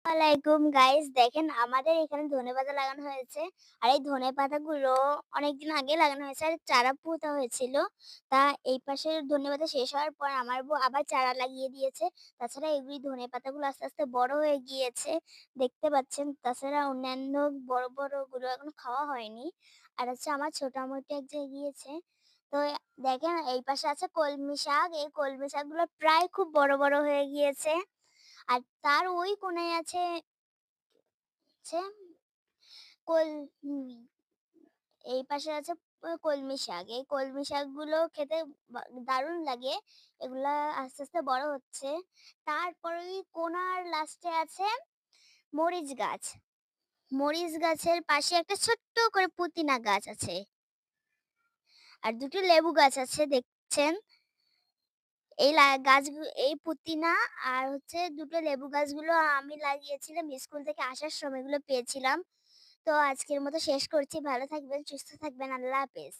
আসসালামাইকুম গাইস, দেখেন আমাদের এখানে ধনেপাতা লাগানো হয়েছে। আর এই ধনেপাতাগুলো অনেকদিন আগে লাগানো হয়েছে আর চারা পোঁতা হয়েছিল। তা এই পাশের ধনেপাতা শেষ হওয়ার পর আমার বউ আবার চারা লাগিয়ে দিয়েছে। তাছাড়া এগুলি ধনেপাতাগুলো আস্তে আস্তে বড় হয়ে গিয়েছে, দেখতে পাচ্ছেন। তাছাড়া অন্যান্য বড় বড় গুলো এখনো খাওয়া হয়নি। আর হচ্ছে আমার ছোট আম্মুটি এক জায়গায় গিয়েছে। তো দেখেন এই পাশে আছে কলমি শাক। এই কলমি শাকগুলো প্রায় খুব বড় বড় হয়ে গিয়েছে। আর তার ওই কোণায় আছে কল হুম, এই পাশে আছে কলমি শাক। এই কলমি শাকগুলো খেতে দারুণ লাগে। এগুলা আস্তে আস্তে বড় হচ্ছে। তারপরে ওই কোণার লাস্টে আছে মরিচ গাছ। মরিচ গাছের পাশে একটা ছোট্ট করে পুদিনা গাছ আছে। আর দুটো লেবু গাছ আছে, দেখছেন। এই পুদিনা আর হচ্ছে দুটো লেবু গাছগুলো আমি লাগিয়েছিলাম, স্কুল থেকে আসার সময় এগুলো পেয়েছিলাম। তো আজকের মতো শেষ করছি। ভালো থাকবেন, সুস্থ থাকবেন। আল্লাহ হাফেজ।